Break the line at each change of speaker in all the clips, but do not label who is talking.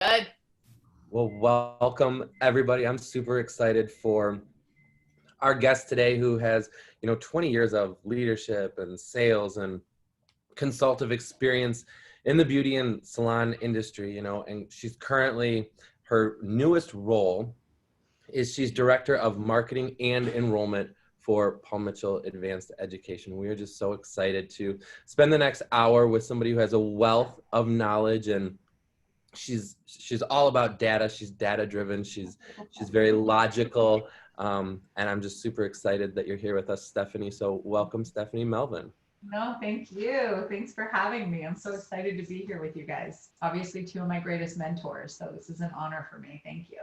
Good.
Well, welcome everybody. I'm super excited for our guest today who has, 20 years of leadership and sales and consultative experience in the beauty and salon industry, and she's currently, her newest role is she's director of marketing and enrollment for Paul Mitchell Advanced Education. We are just so excited to spend the next hour with somebody who has a wealth of knowledge, and she's all about data. She's data driven. She's very logical. And I'm just super excited that you're here with us, Stephanie. So welcome, Stephanie. Melvin.
No, thank you. Thanks for having me. I'm so excited to be here with you guys. Obviously, two of my greatest mentors. So this is an honor for me. Thank you.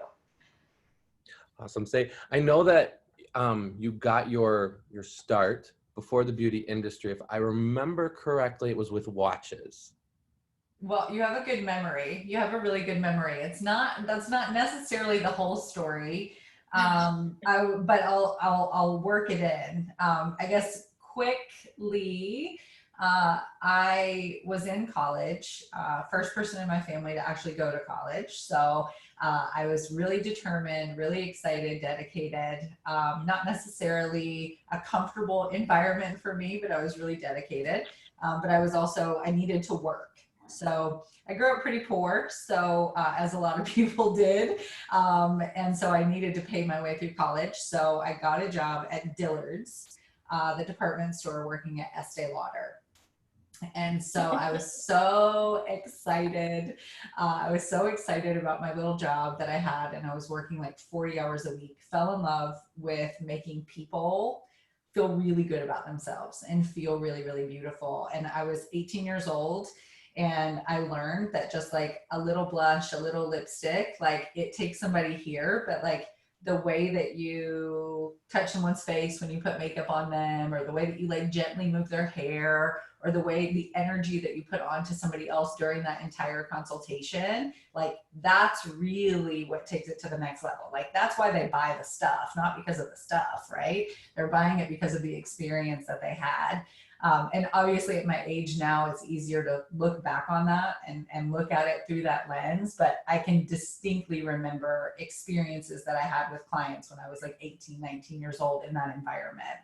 Awesome. I know that you got your start before the beauty industry. If I remember correctly, it was with watches.
Well, you have a good memory. You have a really good memory. That's not necessarily the whole story. But I'll work it in. I guess quickly, I was in college, first person in my family to actually go to college. So I was really determined, really excited, dedicated, not necessarily a comfortable environment for me, but I was really dedicated. But I needed to work. So I grew up pretty poor, so as a lot of people did, and so I needed to pay my way through college. So I got a job at Dillard's, the department store, working at Estee Lauder. And so I was so excited. I was so excited about my little job that I had, and I was working like 40 hours a week. Fell in love with making people feel really good about themselves and feel really, really beautiful. And I was 18 years old. And I learned that just like a little blush, a little lipstick, like it takes somebody here, but like the way that you touch someone's face when you put makeup on them, or the way that you like gently move their hair, or the way the energy that you put onto somebody else during that entire consultation, like that's really what takes it to the next level. Like that's why they buy the stuff, not because of the stuff, right? They're buying it because of the experience that they had. And obviously at my age now, it's easier to look back on that and look at it through that lens. But I can distinctly remember experiences that I had with clients when I was like 18, 19 years old in that environment.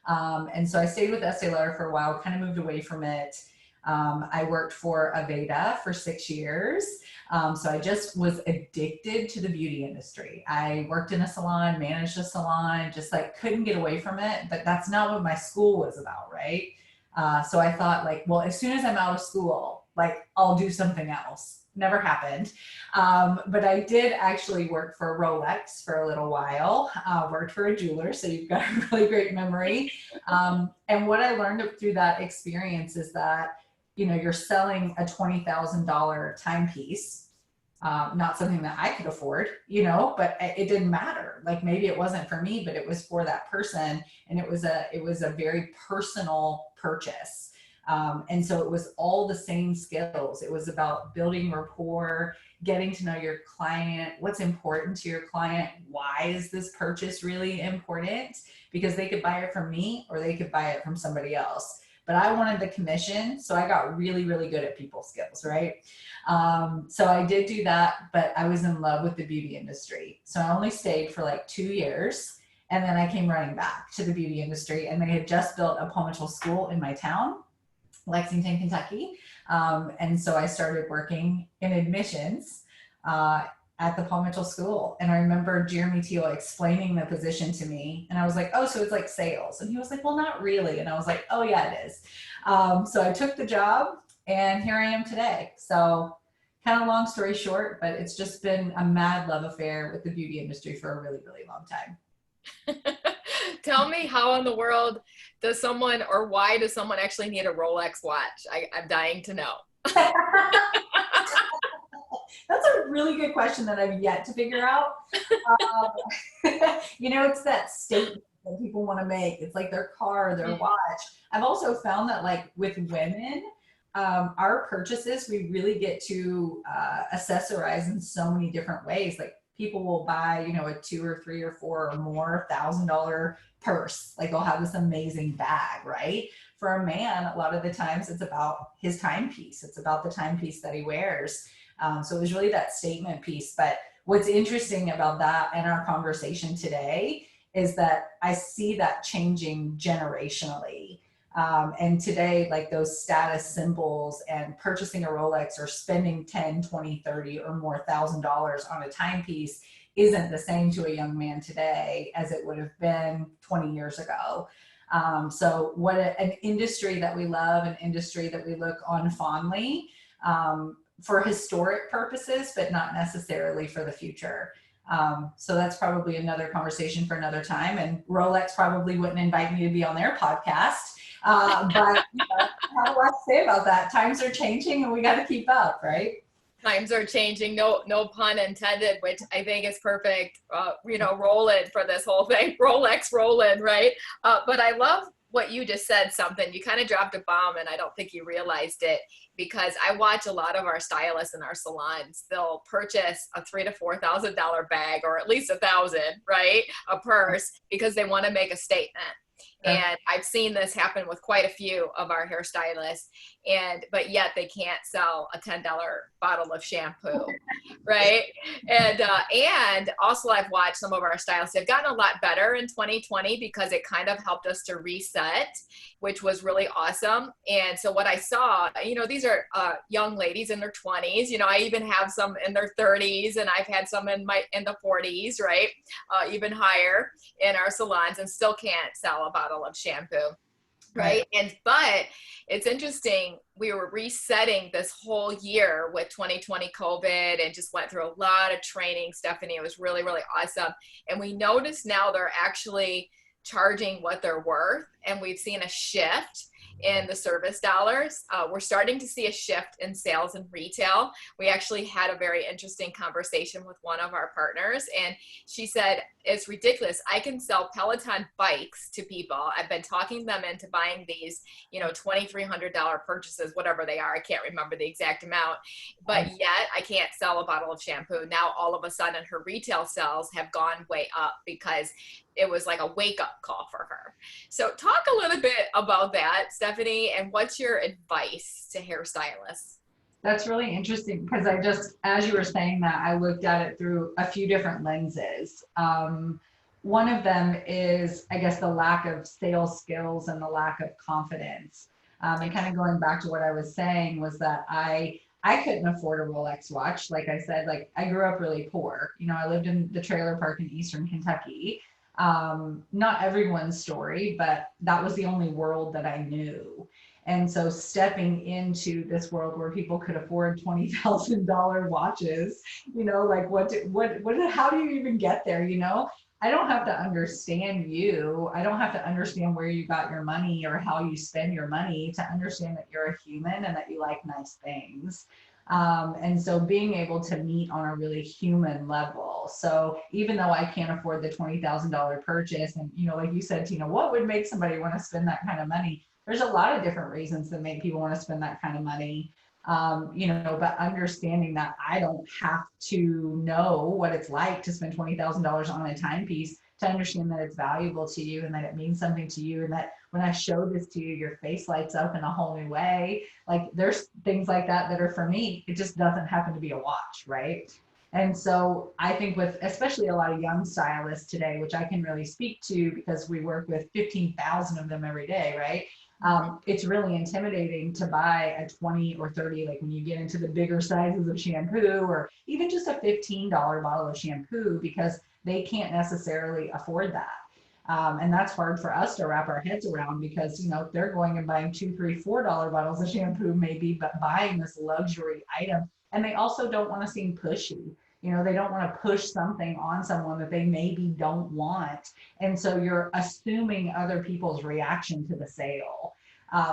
And so I stayed with Estee Lauder for a while, kind of moved away from it. I worked for Aveda for 6 years. So I just was addicted to the beauty industry. I worked in a salon, managed a salon, just like couldn't get away from it, but that's not what my school was about, right? So I thought like, well, as soon as I'm out of school, like I'll do something else. Never happened. But I did actually work for Rolex for a little while, worked for a jeweler. So you've got a really great memory. And what I learned through that experience is that, you're selling a $20,000 timepiece, not something that I could afford, but it didn't matter. Like maybe it wasn't for me, but it was for that person. And it was a very personal purchase. And so it was all the same skills. It was about building rapport, getting to know your client, what's important to your client. Why is this purchase really important? Because they could buy it from me or they could buy it from somebody else. But I wanted the commission, so I got really, really good at people skills, right? So I did do that, but I was in love with the beauty industry. So I only stayed for like 2 years, and then I came running back to the beauty industry, and they had just built a Paul Mitchell school in my town, Lexington, Kentucky. And so I started working in admissions at the Paul Mitchell School. And I remember Jeremy Teal explaining the position to me. And I was like, oh, so it's like sales. And he was like, well, not really. And I was like, oh yeah, it is. So I took the job and here I am today. So kind of long story short, but it's just been a mad love affair with the beauty industry for a really, really long time.
Tell me, how in the world does someone, or why does someone actually need a Rolex watch? I'm dying to know.
That's a really good question that I've yet to figure out. It's that statement that people want to make. It's like their car, their watch. I've also found that like with women, our purchases, we really get to accessorize in so many different ways. Like people will buy, a $2 or $3 or $4 or more $1,000 purse. Like they'll have this amazing bag, right? For a man, a lot of the times it's about his timepiece. It's about the timepiece that he wears. So it was really that statement piece. But what's interesting about that and our conversation today is that I see that changing generationally. And today, like those status symbols and purchasing a Rolex or spending 10, 20, 30 or more $1,000 on a timepiece isn't the same to a young man today as it would have been 20 years ago. So what an industry that we love, an industry that we look on fondly for historic purposes, but not necessarily for the future. So that's probably another conversation for another time. And Rolex probably wouldn't invite me to be on their podcast. But you know, I have a lot to say about that. Times are changing and we got to keep up, right?
Times are changing, no pun intended, which I think is perfect, roll-in for this whole thing, Rolex roll-in, right? But I love what you just said, something, you kind of dropped a bomb and I don't think you realized it, because I watch a lot of our stylists in our salons, they'll purchase a $3,000 to $4,000 bag, or at least $1,000, right? A purse, because they want to make a statement. And I've seen this happen with quite a few of our hairstylists, but yet they can't sell a $10 bottle of shampoo, right? And also I've watched some of our stylists have gotten a lot better in 2020 because it kind of helped us to reset, which was really awesome. And so what I saw, these are young ladies in their 20s. I even have some in their 30s, and I've had some in the 40s, right? Even higher in our salons, and still can't sell a bottle of shampoo. Right. But it's interesting. We were resetting this whole year with 2020 COVID and just went through a lot of training, Stephanie. It was really, really awesome. And we noticed now they're actually charging what they're worth. And we've seen a shift in the service dollars. We're starting to see a shift in sales and retail. We actually had a very interesting conversation with one of our partners, and she said, it's ridiculous. I can sell Peloton bikes to people. I've been talking them into buying these, $2,300 purchases, whatever they are. I can't remember the exact amount, but yet I can't sell a bottle of shampoo. Now, all of a sudden, her retail sales have gone way up because it was like a wake-up call for her. So talk a little bit about that, Stephanie, and what's your advice to hairstylists?
That's really interesting because as you were saying that, I looked at it through a few different lenses. One of them is, I guess, the lack of sales skills and the lack of confidence. And kind of going back to what I was saying was that I couldn't afford a Rolex watch. Like I said, I grew up really poor. I lived in the trailer park in Eastern Kentucky. Not everyone's story, but that was the only world that I knew. And so stepping into this world where people could afford $20,000 watches, how do you even get there? I don't have to understand you. I don't have to understand where you got your money or how you spend your money to understand that you're a human and that you like nice things. And so being able to meet on a really human level. So even though I can't afford the $20,000 purchase, and, like you said, Tina, what would make somebody want to spend that kind of money? There's a lot of different reasons that make people want to spend that kind of money. But understanding that I don't have to know what it's like to spend $20,000 on a timepiece to understand that it's valuable to you and that it means something to you, and that when I show this to you, your face lights up in a whole new way. Like there's things like that are for me. It just doesn't happen to be a watch, right? And so I think with especially a lot of young stylists today, which I can really speak to because we work with 15,000 of them every day, right? It's really intimidating to buy a 20 or 30, like when you get into the bigger sizes of shampoo, or even just a $15 bottle of shampoo, because they can't necessarily afford that. And that's hard for us to wrap our heads around because, they're going and buying $2, $3, $4 bottles of shampoo maybe, but buying this luxury item. And they also don't want to seem pushy. They don't want to push something on someone that they maybe don't want. And so you're assuming other people's reaction to the sale,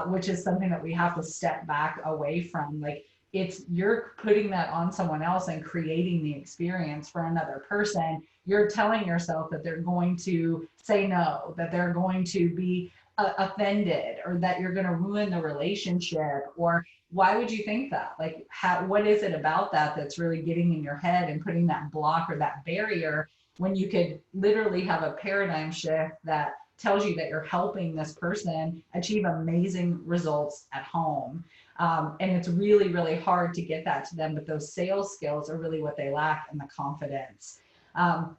which is something that we have to step back away from. Like you're putting that on someone else and creating the experience for another person. You're telling yourself that they're going to say no, that they're going to be offended, or that you're going to ruin the relationship. Or why would you think that? Like, what is it about that that's really getting in your head and putting that block or that barrier, when you could literally have a paradigm shift that tells you that you're helping this person achieve amazing results at home? And it's really, really hard to get that to them, but those sales skills are really what they lack, and the confidence.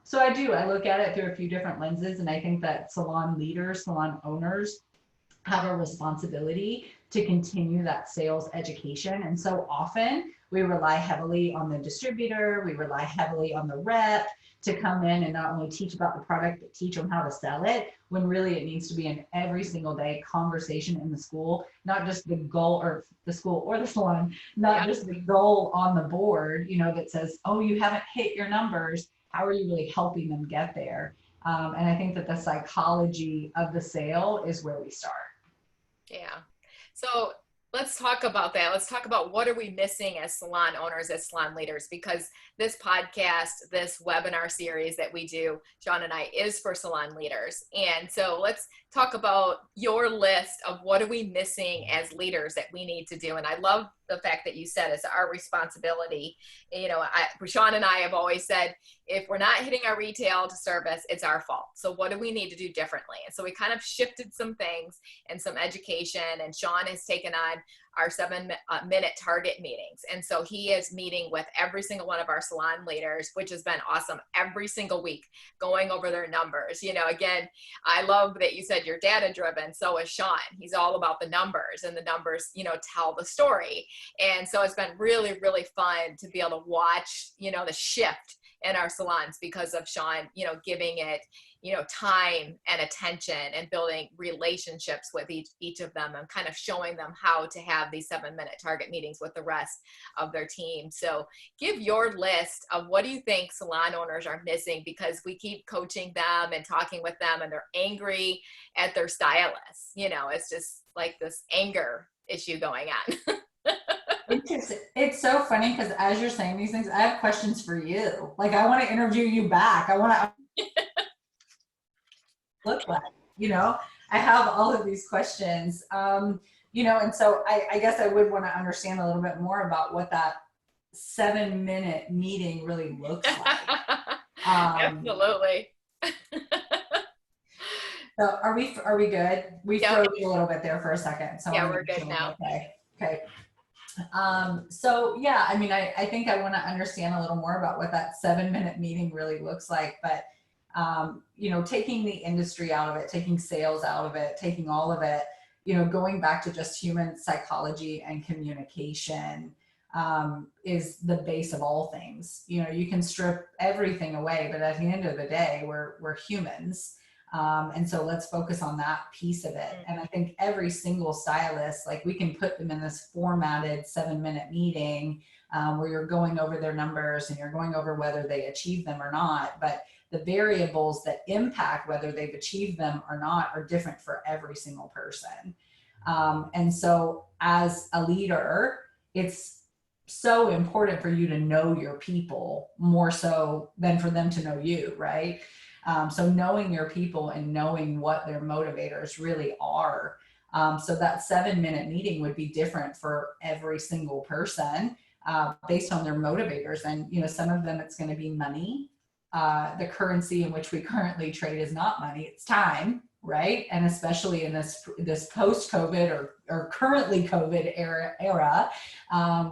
So I look at it through a few different lenses, and I think that salon leaders, salon owners have a responsibility to continue that sales education. And so often we rely heavily on the distributor, we rely heavily on the rep to come in and not only teach about the product, but teach them how to sell it, when really it needs to be an every single day conversation in the school, not just the goal, or the school or the salon, not just the goal on the board, that says, oh, you haven't hit your numbers. How are you really helping them get there? And I think that the psychology of the sale is where we start.
Yeah. So let's talk about that. Let's talk about what are we missing as salon owners, as salon leaders, because this podcast, this webinar series that we do, Sean and I, is for salon leaders. And so let's talk about your list of what are we missing as leaders that we need to do. And I love the fact that you said it's our responsibility. Sean and I have always said, if we're not hitting our retail to service, it's our fault. So what do we need to do differently? And so we kind of shifted some things and some education, and Sean has taken on our 7-minute target meetings. And so he is meeting with every single one of our salon leaders, which has been awesome, every single week, going over their numbers. Again, I love that you said you're data driven. So is Sean. He's all about the numbers, and the numbers, tell the story. And so it's been really, really fun to be able to watch, the shift in our salons because of Sean, giving it, time and attention, and building relationships with each of them, and kind of showing them how to have these 7-minute target meetings with the rest of their team. So give your list of what do you think salon owners are missing, because we keep coaching them and talking with them, and they're angry at their stylists. It's just like this anger issue going on.
It's so funny because as you're saying these things, I have questions for you. Like, I want to interview you back. I want to look like, I have all of these questions, and so I guess I would want to understand a little bit more about what that 7-minute meeting really looks like.
Absolutely.
So are we good? We froze you a little bit there for a second. So
yeah, we're good now.
Okay. So yeah, I think I want to understand a little more about what that 7-minute meeting really looks like, but taking the industry out of it, taking sales out of it, taking all of it, going back to just human psychology and communication, is the base of all things. You can strip everything away, but at the end of the day, we're humans. And so let's focus on that piece of it. And I think every single stylist, like, we can put them in this formatted 7-minute meeting, where you're going over their numbers and you're going over whether they achieve them or not. But the variables that impact whether they've achieved them or not are different for every single person. And so as a leader, it's so important for you to know your people more so than for them to know you, right? So knowing your people and knowing what their motivators really are. So that 7-minute meeting would be different for every single person, based on their motivators. And, some of them, it's going to be money. The currency in which we currently trade is not money, it's time, right? And especially in this post-COVID or currently COVID era,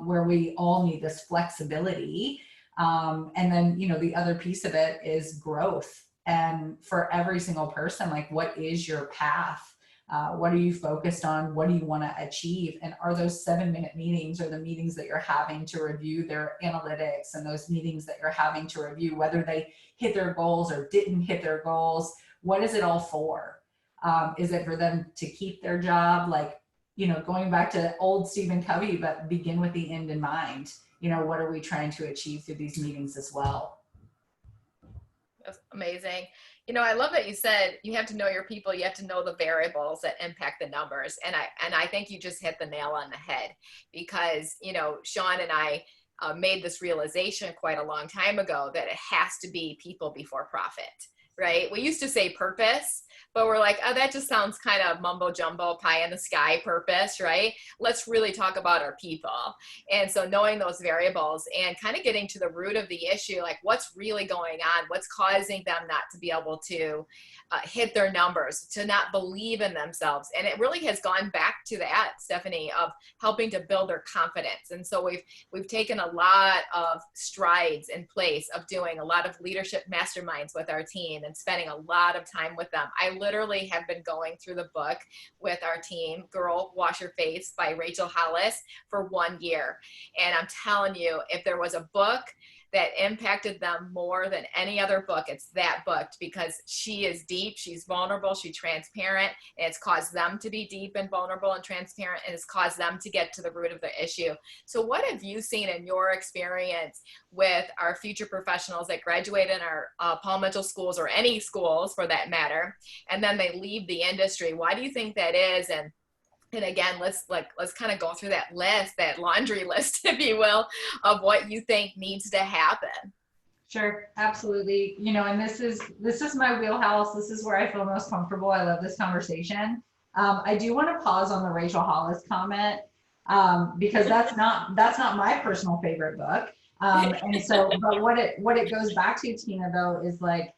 where we all need this flexibility. And then, the other piece of it is growth. And for every single person, like, what is your path? What are you focused on? What do you want to achieve? And are those 7-minute meetings, or the meetings that you're having to review their analytics, and those meetings that you're having to review whether they hit their goals or didn't hit their goals? What is it all for? Is it for them to keep their job? Like, going back to old Stephen Covey, but begin with the end in mind. What are we trying to achieve through these meetings as well?
That's amazing. I love that you said you have to know your people. You have to know the variables that impact the numbers. And I think you just hit the nail on the head, because, Sean and I made this realization quite a long time ago that it has to be people before profit, right? We used to say purpose, but we're like, oh, that just sounds kind of mumbo jumbo, pie in the sky purpose, right? Let's really talk about our people. And so knowing those variables and kind of getting to the root of the issue, like what's really going on, what's causing them not to be able to hit their numbers, to not believe in themselves. And it really has gone back to that, Stephanie, of helping to build their confidence. And so we've taken a lot of strides in place of doing a lot of leadership masterminds with our team and spending a lot of time with them. I literally have been going through the book with our team, Girl Wash Your Face by Rachel Hollis, for 1 year. And I'm telling you, if there was a book that impacted them more than any other book, it's that book, because she is deep, she's vulnerable, she's transparent, and it's caused them to be deep and vulnerable and transparent, and it's caused them to get to the root of the issue. So what have you seen in your experience with our future professionals that graduate in our Paul Mitchell schools, or any schools for that matter, and then they leave the industry? Why do you think that is? And again, let's kind of go through that list, that laundry list, if you will, of what you think needs to happen.
Sure, absolutely. You know, and this is my wheelhouse. This is where I feel most comfortable. I love this conversation. I do want to pause on the Rachel Hollis comment, because that's not my personal favorite book. And so, but what it goes back to, Tina, though, is like,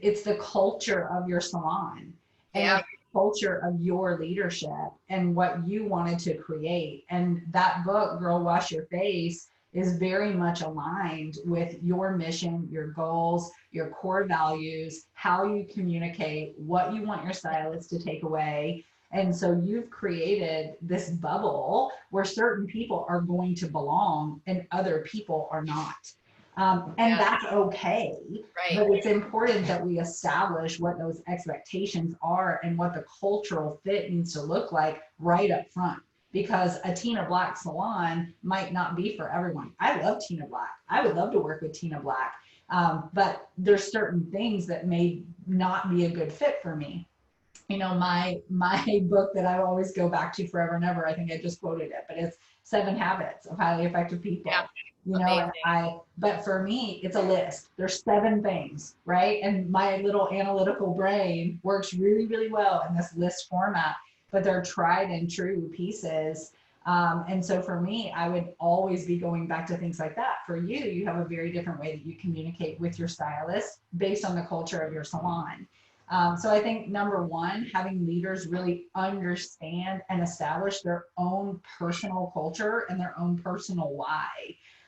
it's the culture of your salon. And
Yeah.
culture of your leadership and what you wanted to create. And that book, Girl Wash Your Face, is very much aligned with your mission, your goals, your core values, how you communicate, what you want your stylist to take away. And so you've created this bubble where certain people are going to belong and other people are not. And that's okay.
Right.
But it's important that we establish what those expectations are and what the cultural fit needs to look like right up front. Because a Tina Black salon might not be for everyone. I love Tina Black. I would love to work with Tina Black. But there's certain things that may not be a good fit for me. You know, my book that I always go back to forever and ever, I think I just quoted it, but it's 7 Habits of Highly Effective People.
Yeah.
You know, but for me, it's a list. There's 7 things, right? And my little analytical brain works really, really well in this list format, but they're tried and true pieces. And so for me, I would always be going back to things like that. For you, you have a very different way that you communicate with your stylist based on the culture of your salon. So I think number one, having leaders really understand and establish their own personal culture and their own personal why.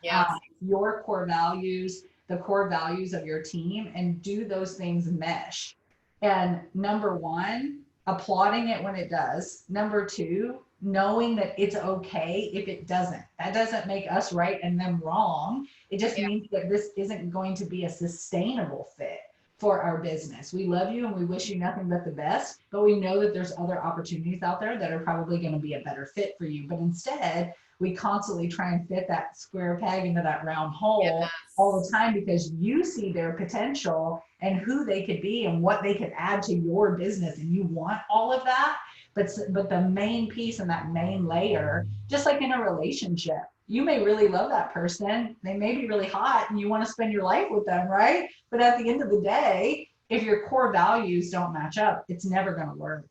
Yeah.
Your core values, the core values of your team, and do those things mesh. And number one, applauding it when it does. Number two, knowing that it's okay if it doesn't. That doesn't make us right and them wrong. It just means that this isn't going to be a sustainable fit for our business. We love you and we wish you nothing but the best, but we know that there's other opportunities out there that are probably going to be a better fit for you. But instead, we constantly try and fit that square peg into that round hole all the time, because you see their potential and who they could be and what they could add to your business, and you want all of that. But the main piece and that main layer, just like in a relationship, you may really love that person. They may be really hot and you want to spend your life with them, right? But at the end of the day, if your core values don't match up, it's never going to work.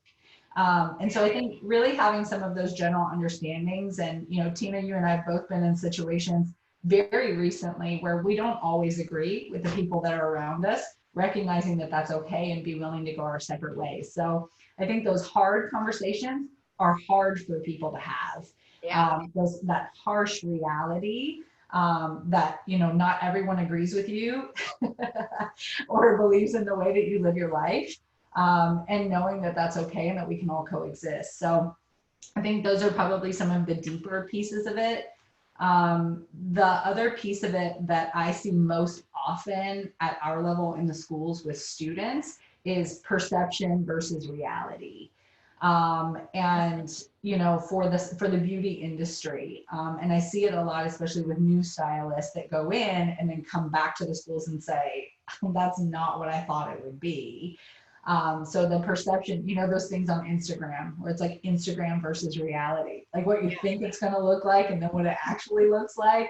And so I think really having some of those general understandings, and, you know, Tina, you and I have both been in situations very recently where we don't always agree with the people that are around us, recognizing that that's okay and be willing to go our separate ways. So I think those hard conversations are hard for people to have. That harsh reality that, you know, not everyone agrees with you or believes in the way that you live your life, and knowing that that's okay and that we can all coexist. So I think those are probably some of the deeper pieces of it. The other piece of it that I see most often at our level in the schools with students is perception versus reality. And, you know, for the beauty industry. And I see it a lot, especially with new stylists that go in and then come back to the schools and say, that's not what I thought it would be. So the perception, you know, those things on Instagram where it's like Instagram versus reality, like what you think it's going to look like and then what it actually looks like.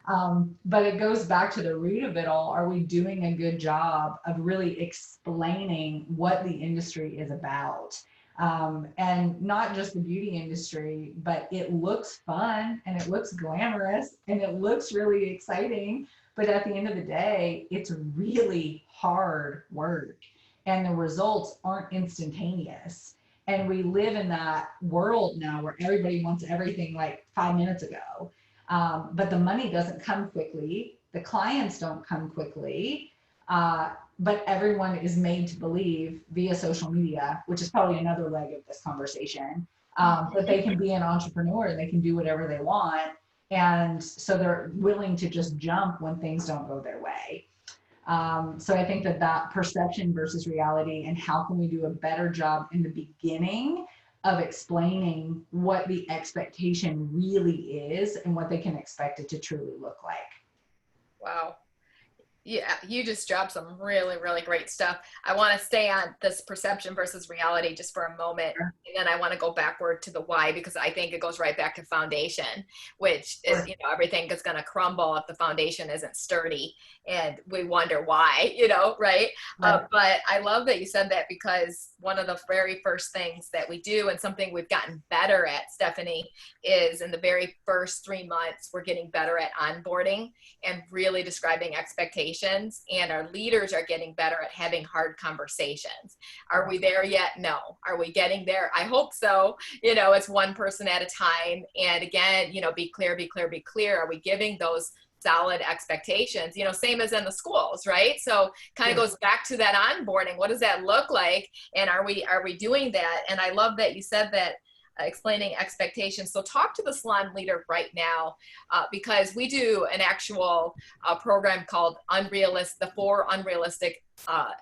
But it goes back to the root of it all. Are we doing a good job of really explaining what the industry is about? And not just the beauty industry, but it looks fun and it looks glamorous and it looks really exciting. But at the end of the day, it's really hard work and the results aren't instantaneous. And we live in that world now where everybody wants everything like 5 minutes ago. But the money doesn't come quickly. The clients don't come quickly. But everyone is made to believe via social media, which is probably another leg of this conversation, that they can be an entrepreneur and they can do whatever they want. And so they're willing to just jump when things don't go their way. So I think that perception versus reality, and how can we do a better job in the beginning of explaining what the expectation really is and what they can expect it to truly look like.
Wow. Yeah, you just dropped some really, really great stuff. I want to stay on this perception versus reality just for a moment.
Sure.
And then I want to go backward to the why, because I think it goes right back to foundation, which is,
Sure.
everything is going to crumble if the foundation isn't sturdy. And we wonder why, right?
Right.
But I love that you said that, because one of the very first things that we do, and something we've gotten better at, Stephanie, is in the very first 3 months, we're getting better at onboarding and really describing expectations. And our leaders are getting better at having hard conversations. Are we there yet? No. Are we getting there? I hope so. It's one person at a time. And again, be clear, be clear, be clear. Are we giving those solid expectations, same as in the schools, right? So kind of goes back to that onboarding. What does that look like? And are we doing that? And I love that you said that, explaining expectations. So talk to the salon leader right now, because we do an actual program called the 4 unrealistic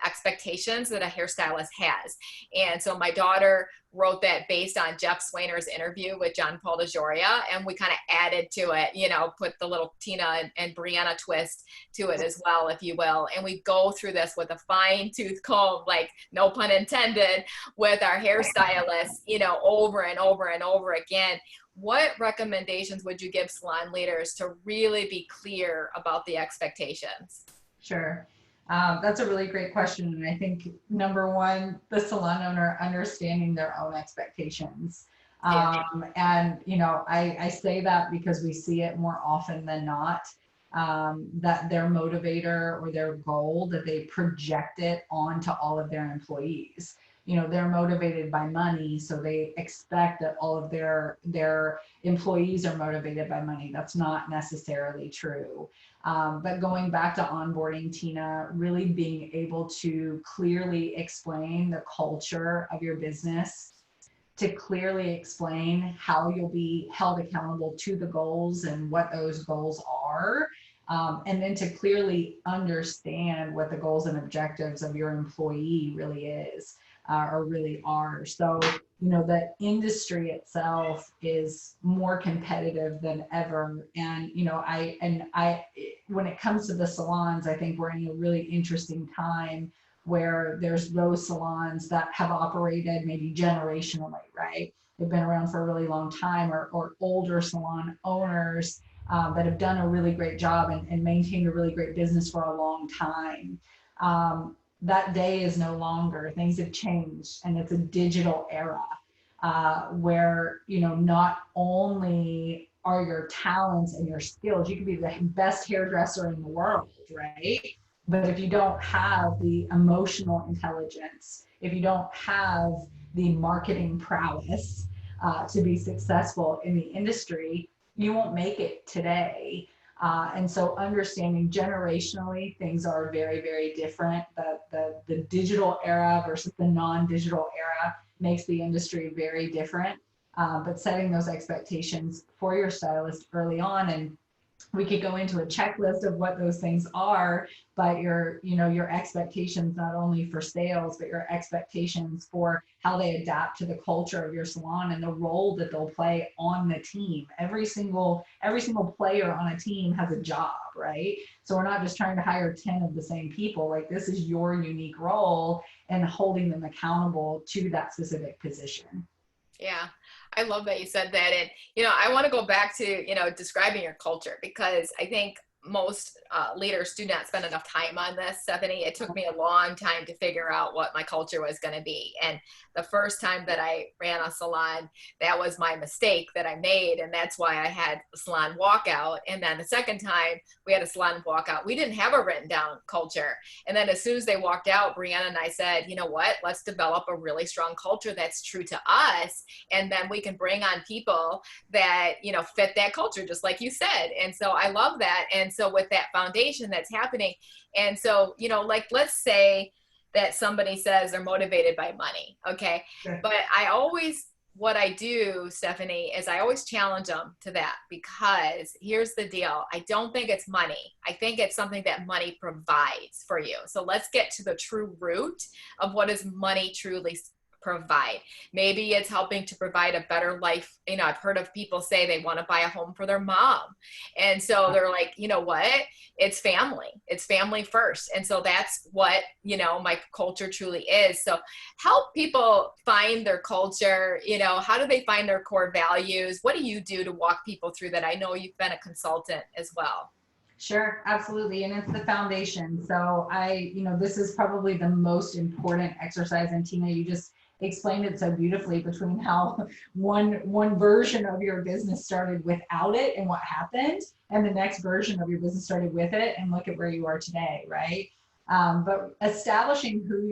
expectations that a hairstylist has. And so my daughter wrote that based on Jeff Swainer's interview with John Paul DeJoria, and we kind of added to it, put the little Tina and Brianna twist to it as well, if you will. And we go through this with a fine tooth comb, like no pun intended, with our hairstylists, over and over and over again. What recommendations would you give salon leaders to really be clear about the expectations?
Sure. That's a really great question. And I think number one, the salon owner understanding their own expectations. And, I say that because we see it more often than not, that their motivator or their goal, that they project it onto all of their employees. They're motivated by money, so they expect that all of their employees are motivated by money. That's not necessarily true. But going back to onboarding, Tina, really being able to clearly explain the culture of your business, to clearly explain how you'll be held accountable to the goals and what those goals are. And then to clearly understand what the goals and objectives of your employee really is, or really are. So, the industry itself is more competitive than ever. And, when it comes to the salons, I think we're in a really interesting time where there's those salons that have operated maybe generationally, right? They've been around for a really long time, or older salon owners that have done a really great job and maintained a really great business for a long time. That day is no longer. Things have changed, and it's a digital era where, not only are your talents and your skills, you could be the best hairdresser in the world, right? But if you don't have the emotional intelligence, if you don't have the marketing prowess to be successful in the industry, you won't make it today. And so understanding generationally, things are very, very different. The digital era versus the non-digital era makes the industry very different. But setting those expectations for your stylist early on, and we could go into a checklist of what those things are, but your expectations, not only for sales, but your expectations for how they adapt to the culture of your salon and the role that they'll play on the team. Every single player on a team has a job, right? So we're not just trying to hire 10 of the same people. Like, this is your unique role, and holding them accountable to that specific position.
Yeah. I love that you said that. And, I want to go back to, describing your culture, because I think most leaders do not spend enough time on this, Stephanie. It took me a long time to figure out what my culture was going to be. And the first time that I ran a salon, that was my mistake that I made. And that's why I had a salon walkout. And then the second time we had a salon walkout, we didn't have a written down culture. And then as soon as they walked out, Brianna and I said, you know what, let's develop a really strong culture that's true to us. And then we can bring on people that, fit that culture, just like you said. And so I love that. And so with that foundation that's happening, and so, like, let's say that somebody says they're motivated by money. Okay.
Sure.
But what I do, Stephanie, is I always challenge them to that, because here's the deal. I don't think it's money. I think it's something that money provides for you. So let's get to the true root of what does money truly provide. Maybe it's helping to provide a better life. I've heard of people say they want to buy a home for their mom. And so they're like, you know what? It's family. It's family first. And so that's what, my culture truly is. So help people find their culture. How do they find their core values? What do you do to walk people through that? I know you've been a consultant as well.
Sure, absolutely. And it's the foundation. So this is probably the most important exercise. And Tina, you just explained it so beautifully, between how one version of your business started without it and what happened, and the next version of your business started with it, and look at where you are today, right? But establishing who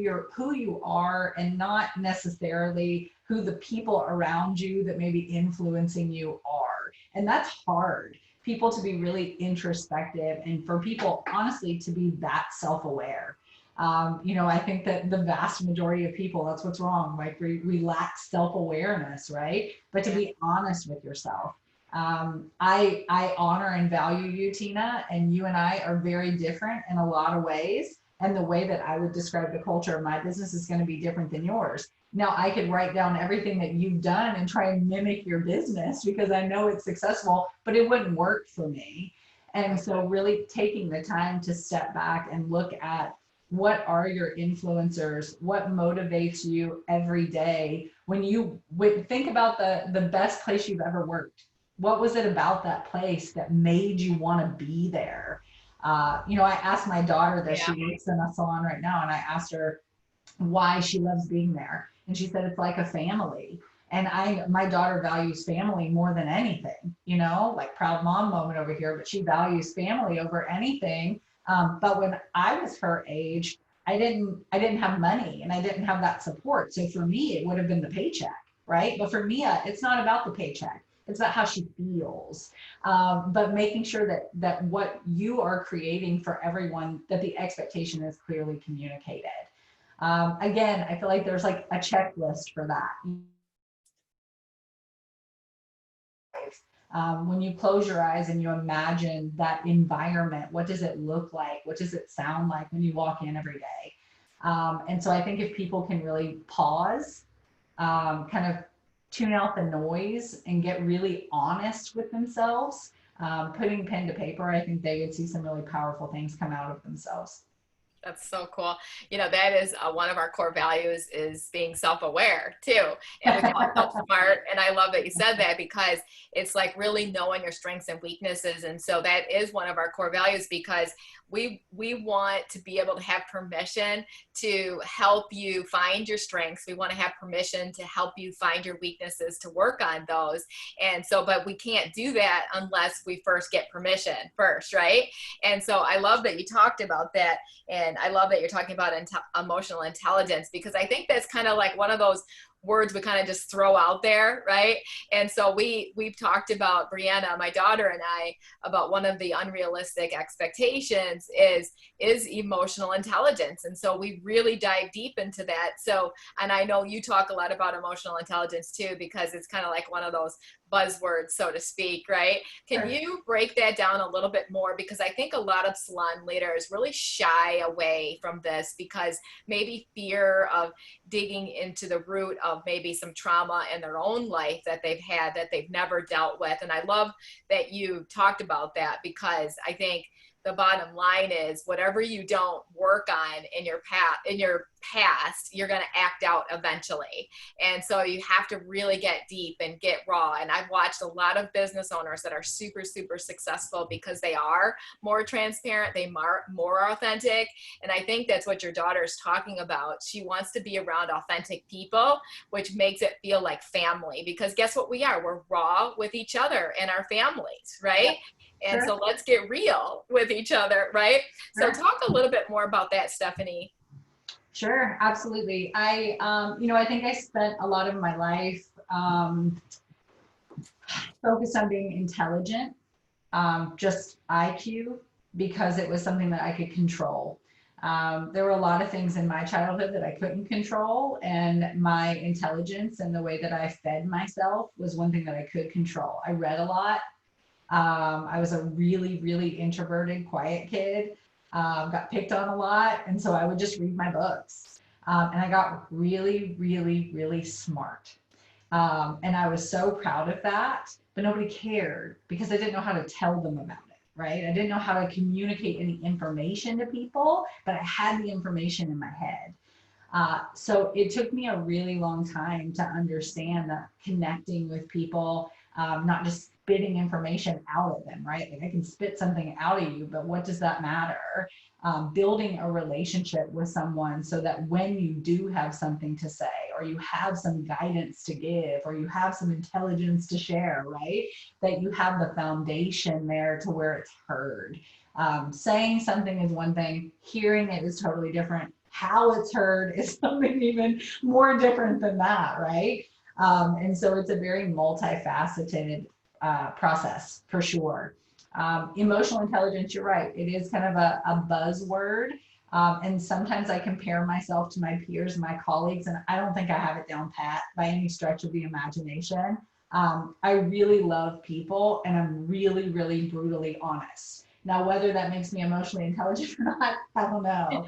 you are, and not necessarily who the people around you that may be influencing you are. And that's hard. People to be really introspective, and for people, honestly, to be that self-aware. I think that the vast majority of people, that's what's wrong. Like we lack self-awareness, right? But to be honest with yourself. I honor and value you, Tina, and you and I are very different in a lot of ways. And the way that I would describe the culture of my business is going to be different than yours. Now, I could write down everything that you've done and try and mimic your business, because I know it's successful, but it wouldn't work for me. And so really taking the time to step back and look at, what are your influencers? What motivates you every day? When you think about the best place you've ever worked, what was it about that place that made you want to be there? I asked my daughter this. She works in a salon right now, and I asked her why she loves being there. And she said, it's like a family. And my daughter values family more than anything, like proud mom moment over here, but she values family over anything. But when I was her age, I didn't have money, and I didn't have that support. So for me, it would have been the paycheck, right? But for Mia, it's not about the paycheck. It's about how she feels. But making sure that what you are creating for everyone, that the expectation is clearly communicated. Again, I feel like there's like a checklist for that. When you close your eyes and you imagine that environment, what does it look like? What does it sound like when you walk in every day? And so I think if people can really pause, kind of tune out the noise and get really honest with themselves, putting pen to paper, I think they would see some really powerful things come out of themselves.
That's so cool. That is one of our core values, is being self-aware too. And we call it self-smart. And I love that you said that, because it's like really knowing your strengths and weaknesses. And so that is one of our core values, because we want to be able to have permission to help you find your strengths. We want to have permission to help you find your weaknesses, to work on those. And so, but we can't do that unless we first get permission first, right? And so I love that you talked about that. And I love that you're talking about emotional intelligence, because I think that's kind of like one of those words we kind of just throw out there, right? And so we've talked about, Brianna, my daughter, and I, about one of the unrealistic expectations is emotional intelligence. And so we really dive deep into that. So, and I know you talk a lot about emotional intelligence too, because it's kind of like one of those buzzwords, so to speak, right? Can you break that down a little bit more? Because I think a lot of salon leaders really shy away from this, because maybe fear of digging into the root of maybe some trauma in their own life that they've had that they've never dealt with. And I love that you talked about that, because I think the bottom line is whatever you don't work on in your past, you're going to act out eventually. And so you have to really get deep and get raw. And I've watched a lot of business owners that are super, super successful because they are more transparent, they are more authentic. And I think that's what your daughter's talking about. She wants to be around authentic people, which makes it feel like family, because guess what we are? We're raw with each other and our families, right? And
Sure.
so let's get real with each other, right?
Sure.
So talk a little bit more about that, Stephanie.
Sure, absolutely. I think I spent a lot of my life focused on being intelligent, just IQ, because it was something that I could control. There were a lot of things in my childhood that I couldn't control, and my intelligence and the way that I fed myself was one thing that I could control. I read a lot. I was a really, really introverted, quiet kid. Got picked on a lot, and so I would just read my books. And I got really, really, really smart. And I was so proud of that, but nobody cared because I didn't know how to tell them about it, right? I didn't know how to communicate any information to people, but I had the information in my head. So it took me a really long time to understand that connecting with people, not just spitting information out of them, right? Like I can spit something out of you, but what does that matter? Building a relationship with someone so that when you do have something to say, or you have some guidance to give, or you have some intelligence to share, right? That you have the foundation there to where it's heard. Saying something is one thing, hearing it is totally different. How it's heard is something even more different than that, right? And so it's a very multifaceted process for sure. Emotional intelligence, you're right. It is kind of a buzzword. And sometimes I compare myself to my peers, my colleagues, and I don't think I have it down pat by any stretch of the imagination. I really love people, and I'm really, really brutally honest. Now, whether that makes me emotionally intelligent or not, I don't know.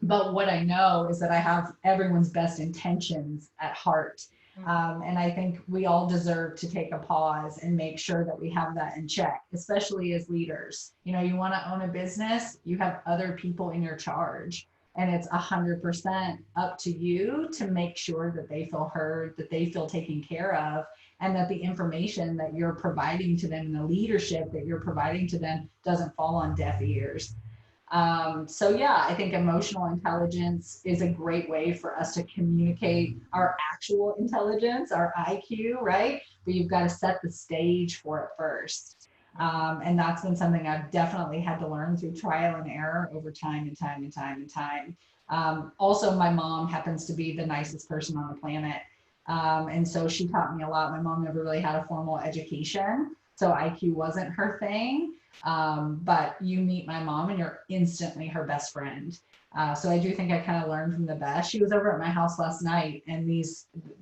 But what I know is that I have everyone's best intentions at heart. And I think we all deserve to take a pause and make sure that we have that in check, especially as leaders. You know, you want to own a business, you have other people in your charge, and it's 100% up to you to make sure that they feel heard, that they feel taken care of, and that the information that you're providing to them and the leadership that you're providing to them doesn't fall on deaf ears. So yeah, I think emotional intelligence is a great way for us to communicate our actual intelligence, our IQ, right? But you've got to set the stage for it first. And that's been something I've definitely had to learn through trial and error over time and time and time and time. Also, my mom happens to be the nicest person on the planet. And so she taught me a lot. My mom never really had a formal education, so IQ wasn't her thing. But you meet my mom and you're instantly her best friend. So I do think I kind of learned from the best. She was over at my house last night, and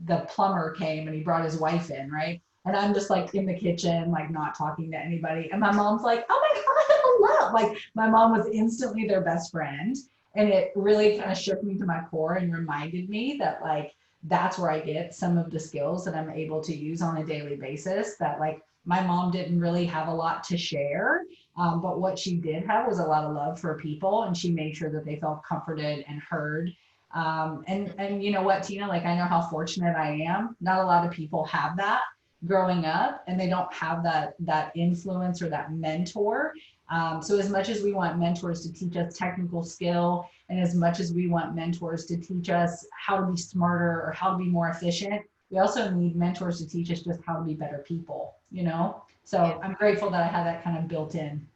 the plumber came and he brought his wife in, right? And I'm just like in the kitchen, like not talking to anybody. And my mom's like, oh my God, hello. Like my mom was instantly their best friend. And it really kind of shook me to my core and reminded me that like, that's where I get some of the skills that I'm able to use on a daily basis, that like my mom didn't really have a lot to share, but what she did have was a lot of love for people, and she made sure that they felt comforted and heard. And you know what, Tina, like I know how fortunate I am. Not a lot of people have that growing up, and they don't have that influence or that mentor. So as much as we want mentors to teach us technical skill, and as much as we want mentors to teach us how to be smarter or how to be more efficient, we also need mentors to teach us just how to be better people, you know? So I'm grateful that I have that kind of built in.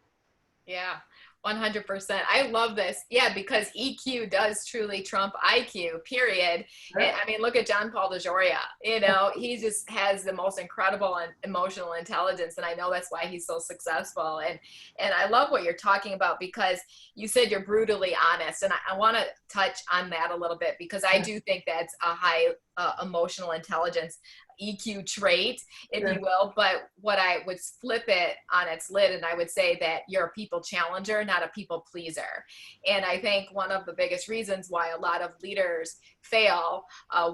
Yeah, 100%. I love this. Yeah, because EQ does truly trump IQ, period.
Sure.
And, I mean, look at John Paul DeJoria. You know, he just has the most incredible and emotional intelligence. And I know that's why he's so successful. And I love what you're talking about, because you said you're brutally honest. And I want to touch on that a little bit, because I do think that's a high emotional intelligence. EQ trait, if
Sure.
you will. But what I would flip it on its lid, and I would say that you're a people challenger, not a people pleaser. And I think one of the biggest reasons why a lot of leaders fail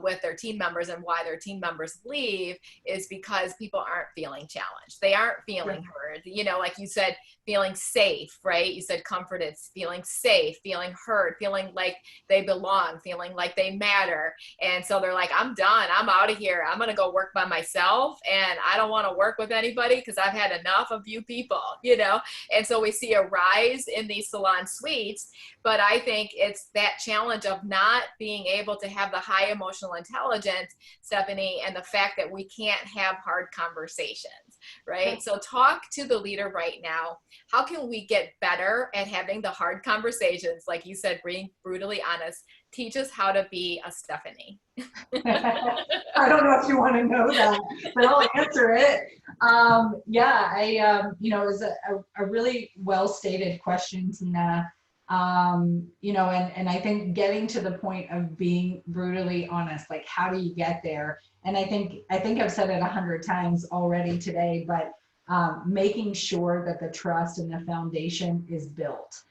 with their team members and why their team members leave is because people aren't feeling challenged. They aren't feeling heard. You know, like you said, feeling safe, right? You said comforted, feeling safe, feeling heard, feeling like they belong, feeling like they matter. And so they're like, I'm done. I'm out of here. I'm going to go work by myself. And I don't want to work with anybody because I've had enough of you people, you know? And so we see a rise in these salon suites. But I think it's that challenge of not being able to have the high emotional intelligence, Stephanie, and the fact that we can't have hard conversations, right? So talk to the leader right now. How can we get better at having the hard conversations? Like you said, being brutally honest. Teach us how to be a Stephanie.
I don't know if you want to know that, but I'll answer it. You know, it was a really well stated question, Tina. You know, and I think getting to the point of being brutally honest, like how do you get there? And I think I've said it 100 times already today, but making sure that the trust and the foundation is built.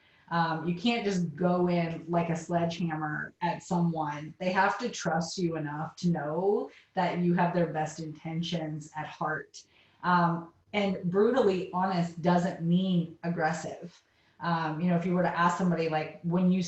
You can't just go in like a sledgehammer at someone. They have to trust you enough to know that you have their best intentions at heart. And brutally honest doesn't mean aggressive. You know, if you were to ask somebody, like, when you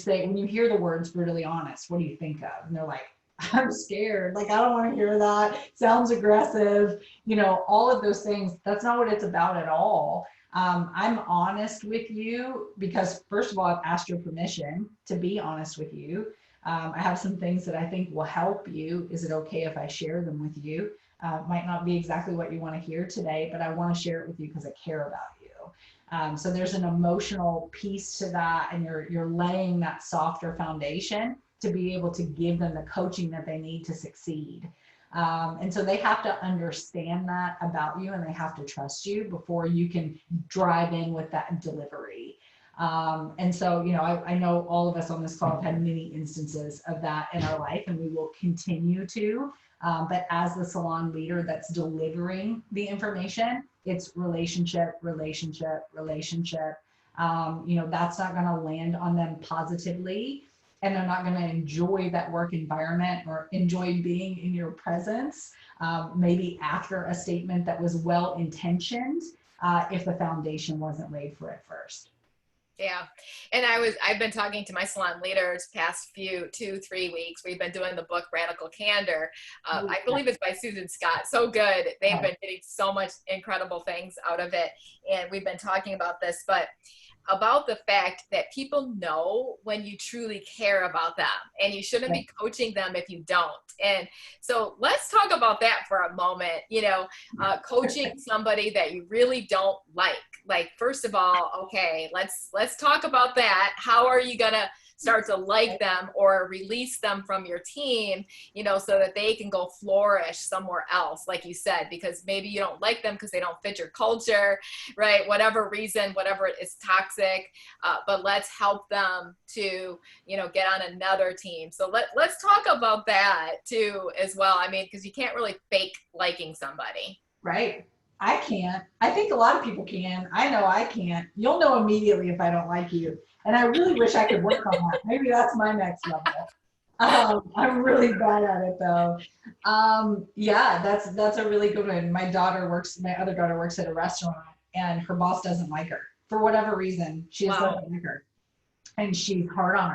hear the words brutally honest, what do you think of? And they're like, I'm scared. Like, I don't want to hear that. Sounds aggressive. You know, all of those things. That's not what it's about at all. I'm honest with you because, first of all, I've asked your permission to be honest with you. I have some things that I think will help you. Is it okay if I share them with you? Might not be exactly what you want to hear today, but I want to share it with you because I care about you. So there's an emotional piece to that, and you're laying that softer foundation to be able to give them the coaching that they need to succeed. And so they have to understand that about you, and they have to trust you before you can drive in with that delivery. And so, you know, I know all of us on this call have had many instances of that in our life, and we will continue to. But as the salon leader that's delivering the information, it's relationship, relationship, relationship. You know, that's not going to land on them positively, and they're not going to enjoy that work environment or enjoy being in your presence, maybe after a statement that was well intentioned, if the foundation wasn't laid for it first.
Yeah. And I've been talking to my salon leaders past 2-3 weeks. We've been doing the book Radical Candor. I believe it's by Susan Scott. So good. They've been getting so much incredible things out of it. And we've been talking about this, but about the fact that people know when you truly care about them, and you shouldn't be coaching them if you don't. And so let's talk about that for a moment. You know, coaching somebody that you really don't like, first of all, okay, let's talk about that. How are you gonna start to like them or release them from your team, you know, so that they can go flourish somewhere else, like you said, because maybe you don't like them because they don't fit your culture, right? Whatever reason, whatever it is, toxic, but let's help them to, you know, get on another team. So let's talk about that too as well. I mean, because you can't really fake liking somebody.
Right. I can't. I think a lot of people can. I know I can't. You'll know immediately if I don't like you. And I really wish I could work on that. Maybe that's my next level. I'm really bad at it though. Yeah, that's a really good one. My other daughter works at a restaurant, and her boss doesn't like her for whatever reason. She just doesn't like her, and she's hard on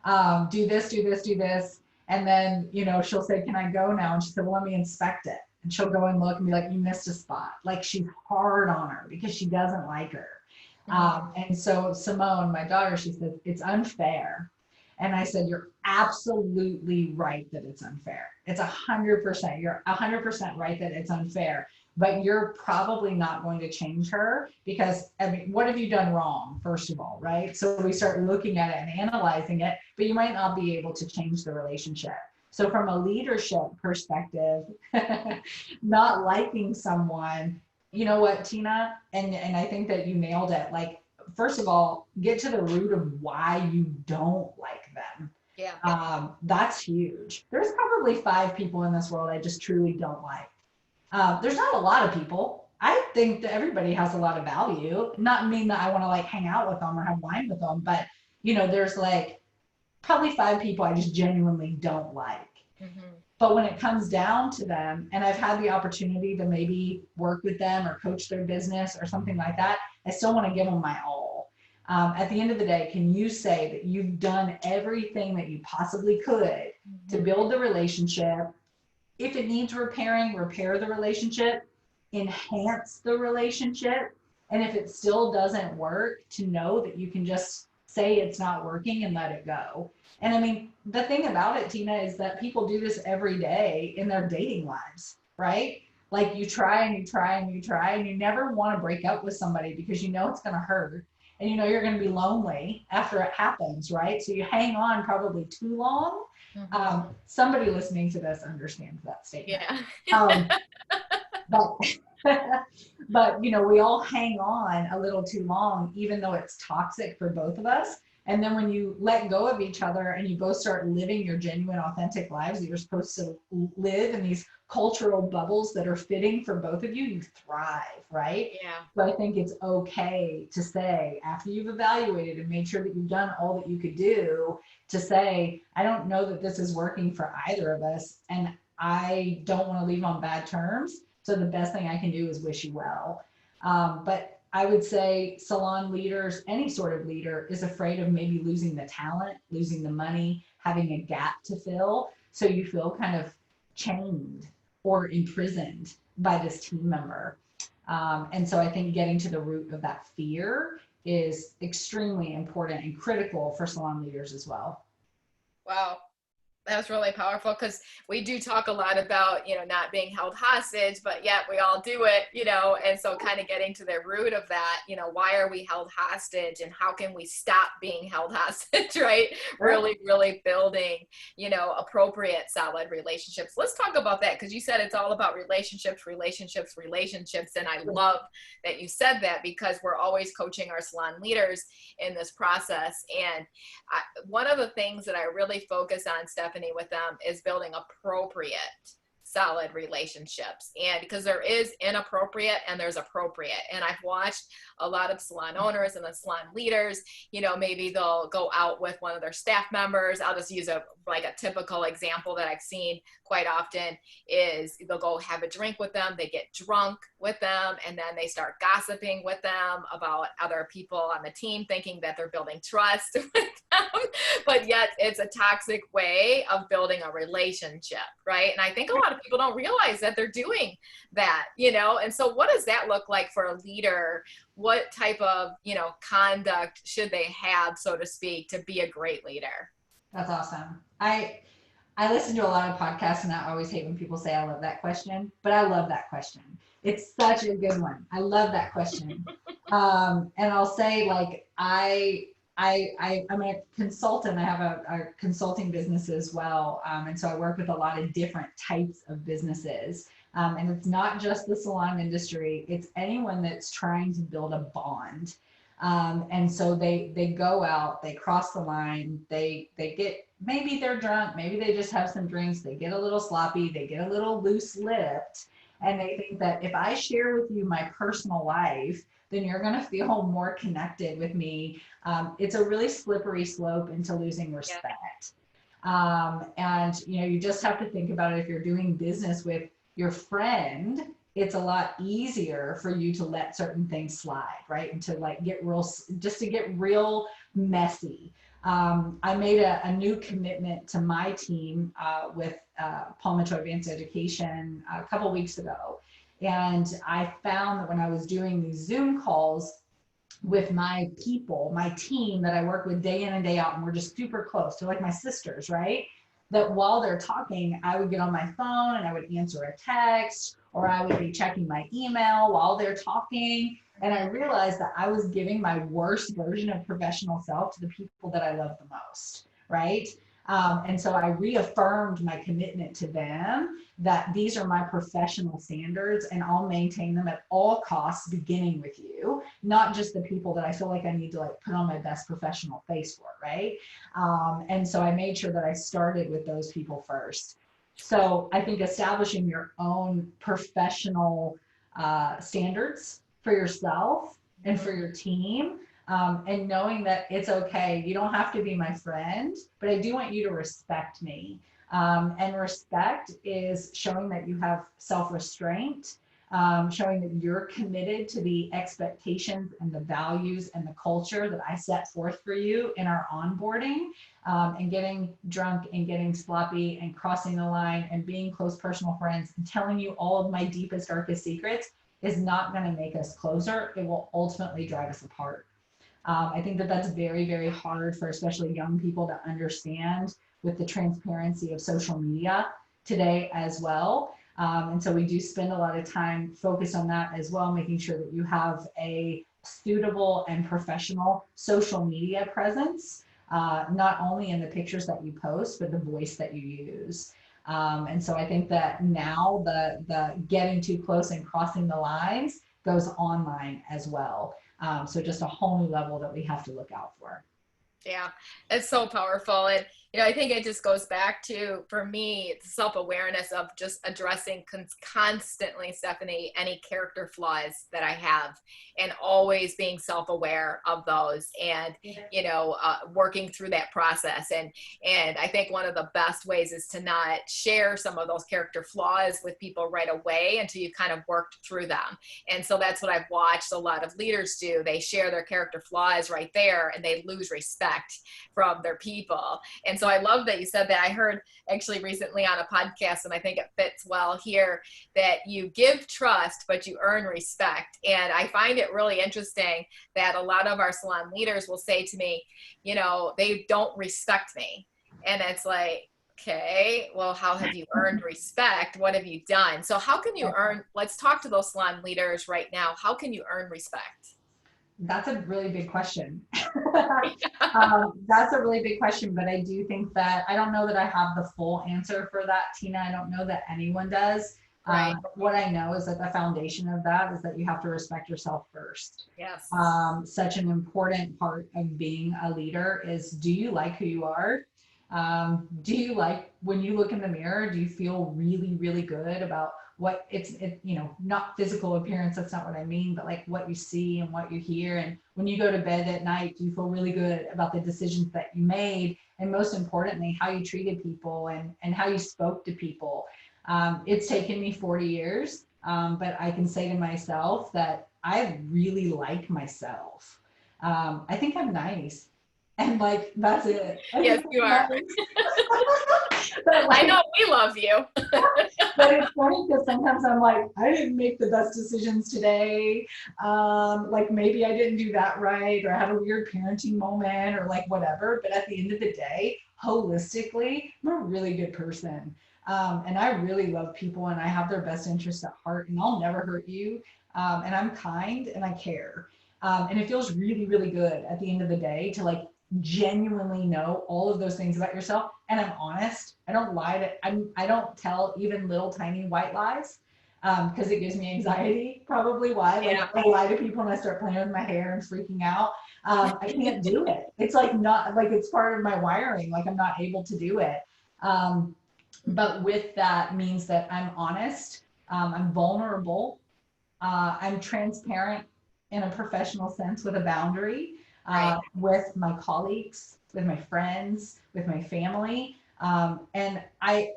her. Do this, do this, do this. And then, you know, she'll say, can I go now? And she said, well, let me inspect it. And she'll go and look and be like, you missed a spot. Like, she's hard on her because she doesn't like her. And so Simone, my daughter, she said, it's unfair. And I said, you're absolutely right that it's unfair. It's 100%. You're 100% right that it's unfair. But you're probably not going to change her because, I mean, what have you done wrong, first of all, right? So we start looking at it and analyzing it, but you might not be able to change the relationship. So from a leadership perspective, not liking someone, you know what, Tina? And I think that you nailed it. Like, first of all, get to the root of why you don't like them.
Yeah.
That's huge. There's probably 5 people in this world I just truly don't like. There's not a lot of people. I think that everybody has a lot of value. Not mean that I want to like hang out with them or have wine with them, but there's like probably 5 people I just genuinely don't like.
Mm-hmm.
But when it comes down to them, and I've had the opportunity to maybe work with them or coach their business or something like that, I still want to give them my all. At the end of the day, can you say that you've done everything that you possibly could to build the relationship? If it needs repairing, repair the relationship, enhance the relationship. And if it still doesn't work, to know that you can just say it's not working and let it go. And I mean, the thing about it, Tina, is that people do this every day in their dating lives, right? Like you try and you try and you try, and you never want to break up with somebody because you know it's going to hurt. And you know you're going to be lonely after it happens, right? So you hang on probably too long. Somebody listening to this understands that statement.
Yeah.
But but we all hang on a little too long, even though it's toxic for both of us. And then when you let go of each other and you both start living your genuine, authentic lives that you're supposed to live in these cultural bubbles that are fitting for both of you, you thrive, right?
Yeah.
So I think it's okay to say, after you've evaluated and made sure that you've done all that you could do, to say, I don't know that this is working for either of us, and I don't want to leave on bad terms. So the best thing I can do is wish you well. But I would say salon leaders, any sort of leader, is afraid of maybe losing the talent, losing the money, having a gap to fill. So you feel kind of chained or imprisoned by this team member. And so I think getting to the root of that fear is extremely important and critical for salon leaders as well.
Wow. That was really powerful, because we do talk a lot about, not being held hostage, but yet we all do it, and so kind of getting to the root of that, why are we held hostage and how can we stop being held hostage, right? Really, really building, appropriate, solid relationships. Let's talk about that, because you said it's all about relationships. And I love that you said that, because we're always coaching our salon leaders in this process. And one of the things that I really focus on, Stephanie, with them, is building appropriate, solid relationships. And because there is inappropriate and there's appropriate. And I've watched a lot of salon owners and the salon leaders, maybe they'll go out with one of their staff members. I'll just use a typical example that I've seen quite often is they'll go have a drink with them, they get drunk with them, and then they start gossiping with them about other people on the team, thinking that they're building trust with them, but yet it's a toxic way of building a relationship, right? And I think a lot of people don't realize that they're doing that, and so what does that look like for a leader? What type of, conduct should they have, so to speak, to be a great leader?
That's awesome. I listen to a lot of podcasts, and I always hate when people say I love that question, but I love that question. It's such a good one. I love that question. And I'll say, like, I'm a consultant. I have a consulting business as well. And so I work with a lot of different types of businesses. And it's not just the salon industry. It's anyone that's trying to build a bond. And so they go out, they cross the line, they get, maybe they're drunk, maybe they just have some drinks, they get a little sloppy, they get a little loose-lipped, and they think that if I share with you my personal life, then you're going to feel more connected with me. It's a really slippery slope into losing respect. And you just have to think about it. If you're doing business with your friend, it's a lot easier for you to let certain things slide, right? And to get real messy. I made a new commitment to my team with Paul Mitchell Advanced Education a couple weeks ago. And I found that when I was doing these Zoom calls with my people, my team that I work with day in and day out, and we're just super close, they're like my sisters, right? That while they're talking, I would get on my phone and I would answer a text, or I would be checking my email while they're talking. And I realized that I was giving my worst version of professional self to the people that I love the most, right? And so I reaffirmed my commitment to them that these are my professional standards and I'll maintain them at all costs, beginning with you, not just the people that I feel like I need to like put on my best professional face for, right? And so I made sure that I started with those people first. So I think establishing your own professional standards for yourself and for your team, and knowing that it's okay. You don't have to be my friend, but I do want you to respect me. And respect is showing that you have self-restraint, showing that you're committed to the expectations and the values and the culture that I set forth for you in our onboarding. And getting drunk and getting sloppy and crossing the line and being close personal friends and telling you all of my deepest, darkest secrets is not going to make us closer. It will ultimately drive us apart. I think that that's very, very hard for especially young people to understand with the transparency of social media today as well. And so we do spend a lot of time focused on that as well, making sure that you have a suitable and professional social media presence, not only in the pictures that you post, but the voice that you use. And so I think that now the getting too close and crossing the lines goes online as well. So just a whole new level that we have to look out for.
Yeah, it's so powerful. And, I think it just goes back to, for me, it's self-awareness of just addressing constantly, Stephanie, any character flaws that I have, and always being self-aware of those, and, working through that process. And I think one of the best ways is to not share some of those character flaws with people right away until you kind of worked through them. And so that's what I've watched a lot of leaders do. They share their character flaws right there, and they lose respect from their people. And so I love that you said that. I heard actually recently on a podcast, and I think it fits well here, that you give trust, but you earn respect. And I find it really interesting that a lot of our salon leaders will say to me, they don't respect me. And it's like, okay, well, how have you earned respect? What have you done? So how can you earn, let's talk to those salon leaders right now. How can you earn respect?
That's a really big question. That's a really big question, but I do think that, I don't know that I have the full answer for that, Tina. I don't know that anyone does.
Right.
What I know is that the foundation of that is that you have to respect yourself first.
Yes.
Such an important part of being a leader is, do you like who you are? Do you like, when you look in the mirror, do you feel really, really good about what not physical appearance, that's not what I mean, but like what you see and what you hear? And when you go to bed at night, do you feel really good about the decisions that you made? And most importantly, how you treated people and how you spoke to people. It's taken me 40 years, but I can say to myself that I really like myself. I think I'm nice. And like, that's it.
Yes, you are.
But, like,
I know we love you.
but it's funny because sometimes I'm like, I didn't make the best decisions today. Like maybe I didn't do that right, or I had a weird parenting moment, or like whatever. But at the end of the day, holistically, I'm a really good person. And I really love people, and I have their best interests at heart, and I'll never hurt you. And I'm kind and I care. And it feels really, really good at the end of the day to like genuinely know all of those things about yourself. And I'm honest. I don't lie I don't tell even little tiny white lies, because it gives me anxiety. Probably why. Like,
Yeah.
I lie to people and I start playing with my hair and freaking out. I can't do it. It's like, not like, it's part of my wiring. Like, I'm not able to do it. But with that means that I'm honest. I'm vulnerable. I'm transparent in a professional sense with a boundary.
Right.
With my colleagues, with my friends, with my family. And I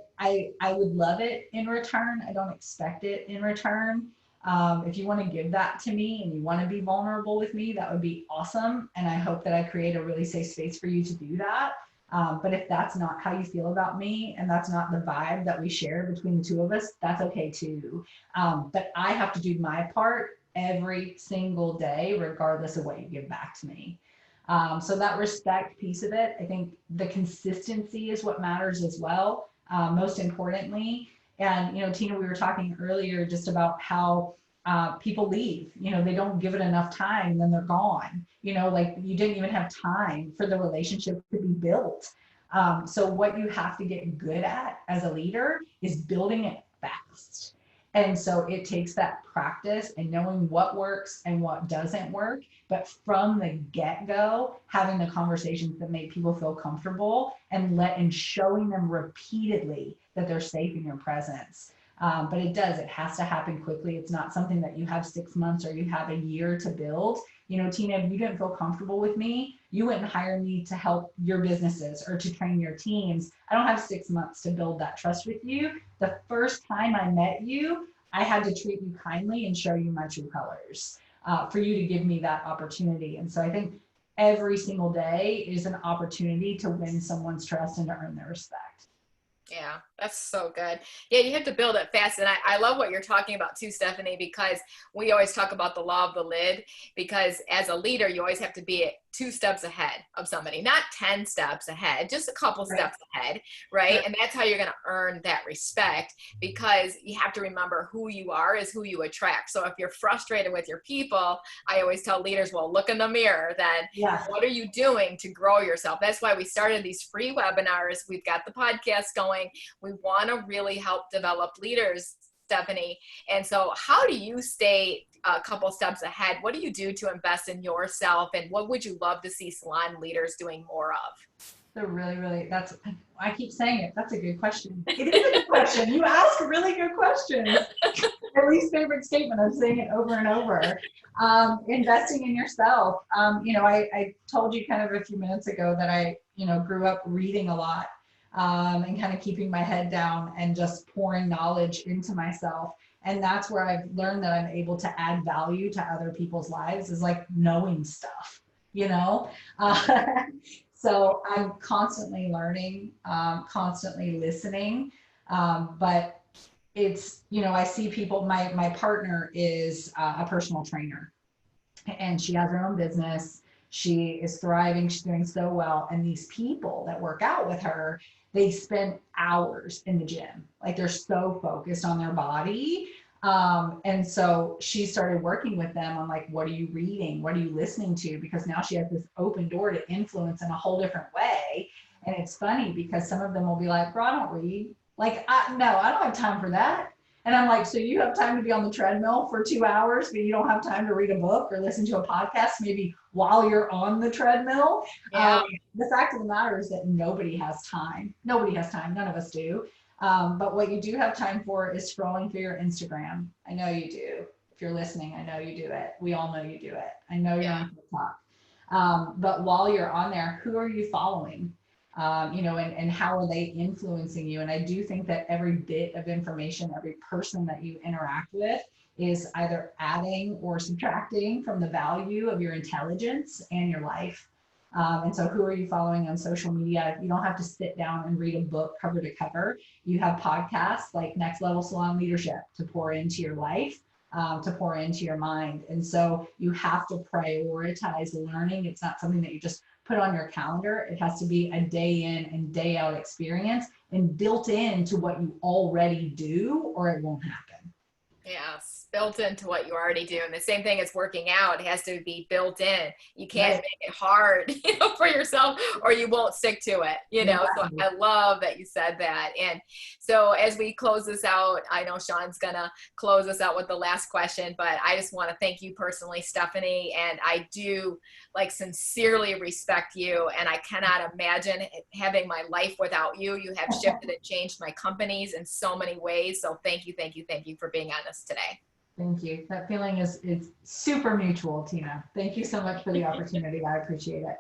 would love it in return. I don't expect it in return. If you want to give that to me and you want to be vulnerable with me, that would be awesome. And I hope that I create a really safe space for you to do that. But if that's not how you feel about me, and that's not the vibe that we share between the two of us, that's okay too. But I have to do my part every single day, regardless of what you give back to me. So that respect piece of it, I think the consistency is what matters as well, most importantly. And, Tina, we were talking earlier just about how people leave, they don't give it enough time, and then they're gone. Like, you didn't even have time for the relationship to be built. So what you have to get good at as a leader is building it fast. And so it takes that practice and knowing what works and what doesn't work. But from the get-go, having the conversations that make people feel comfortable and showing them repeatedly that they're safe in your presence. But it has to happen quickly. It's not something that you have 6 months or you have a year to build. You know, Tina, if you didn't feel comfortable with me, you wouldn't hire me to help your businesses or to train your teams. I don't have 6 months to build that trust with you. The first time I met you, I had to treat you kindly and show you my true colors for you to give me that opportunity. And so I think every single day is an opportunity to win someone's trust and to earn their respect.
Yeah, that's so good. Yeah, you have to build it fast. And I love what you're talking about too, Stephanie, because we always talk about the law of the lid, because as a leader, you always have to be 2 steps ahead of somebody, not 10 steps ahead, just a couple steps ahead, right? And that's how you're going to earn that respect, because you have to remember who you are is who you attract. So if you're frustrated with your people, I always tell leaders, well, look in the mirror then. What are you doing to grow yourself? That's why we started these free webinars. We've got the podcast going. We want to really help develop leaders, Stephanie. And so how do you stay a couple steps ahead? What do you do to invest in yourself? And what would you love to see salon leaders doing more of?
They're really, I keep saying it. That's a good question. It is a good question. You ask really good questions. My least favorite statement. I'm saying it over and over. Investing in yourself. I told you kind of a few minutes ago that I, grew up reading a lot. And kind of keeping my head down and just pouring knowledge into myself. And that's where I've learned that I'm able to add value to other people's lives, is like knowing stuff, So I'm constantly learning, constantly listening. But it's, I see people, my partner is a personal trainer and she has her own business. She is thriving. She's doing so well. And these people that work out with her, they spend hours in the gym. Like they're so focused on their body. And so she started working with them on like, what are you reading? What are you listening to? Because now she has this open door to influence in a whole different way. And it's funny because some of them will be like, bro, I don't read. Like, no, I don't have time for that. And I'm like, so you have time to be on the treadmill for 2 hours, but you don't have time to read a book or listen to a podcast, maybe while you're on the treadmill. The fact of the matter is that nobody has time. Nobody has time. None of us do. But what you do have time for is scrolling through your Instagram. I know you do. If you're listening, I know you do it. We all know you do it. I know you're on TikTok. But while you're on there, who are you following? And how are they influencing you? And I do think that every bit of information, every person that you interact with is either adding or subtracting from the value of your intelligence and your life. And so who are you following on social media? You don't have to sit down and read a book cover to cover. You have podcasts like Next Level Salon Leadership to pour into your life, to pour into your mind. And so you have to prioritize learning. It's not something that you just put on your calendar. It has to be a day in and day out experience and built into what you already do, or it won't happen.
Yes, built into what you already do. And the same thing as working out, it has to be built in. You can't make it hard, for yourself, or you won't stick to it, So I love that you said that. And so as we close this out, I know Sean's gonna close us out with the last question, but I just want to thank you personally, Stephanie. And I do sincerely respect you. And I cannot imagine having my life without you. You have shifted and changed my companies in so many ways. So thank you for being on this today.
Thank you. That feeling is super mutual, Tina. Thank you so much for the opportunity. I appreciate it.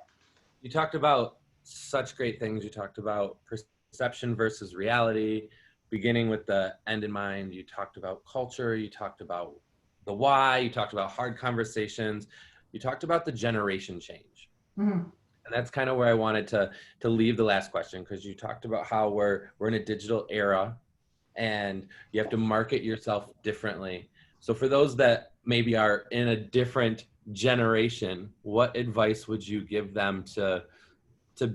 You talked about such great things. You talked about perception versus reality, beginning with the end in mind. You talked about culture. You talked about the why. You talked about hard conversations. You talked about the generation change. Mm-hmm. And that's kind of where I wanted to leave the last question, because you talked about how we're in a digital era and you have to market yourself differently. So for those that maybe are in a different generation, what advice would you give them to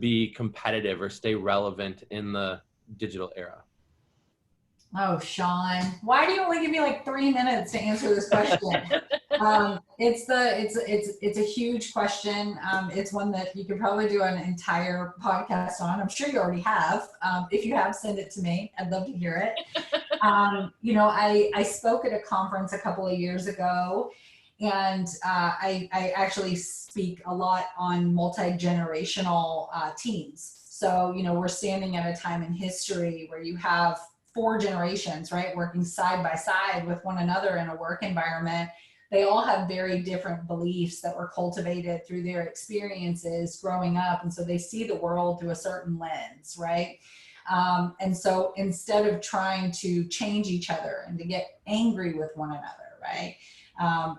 be competitive or stay relevant in the digital era?
Oh, Sean, why do you only give me like 3 minutes to answer this question? It's a huge question. It's one that you could probably do an entire podcast on. I'm sure you already have. If you have, send it to me. I'd love to hear it. I spoke at a conference a couple of years ago, and I actually speak a lot on multi-generational teams. So, we're standing at a time in history where you have 4 generations, right, working side by side with one another in a work environment. They all have very different beliefs that were cultivated through their experiences growing up. And so they see the world through a certain lens, right? And so instead of trying to change each other and to get angry with one another, right?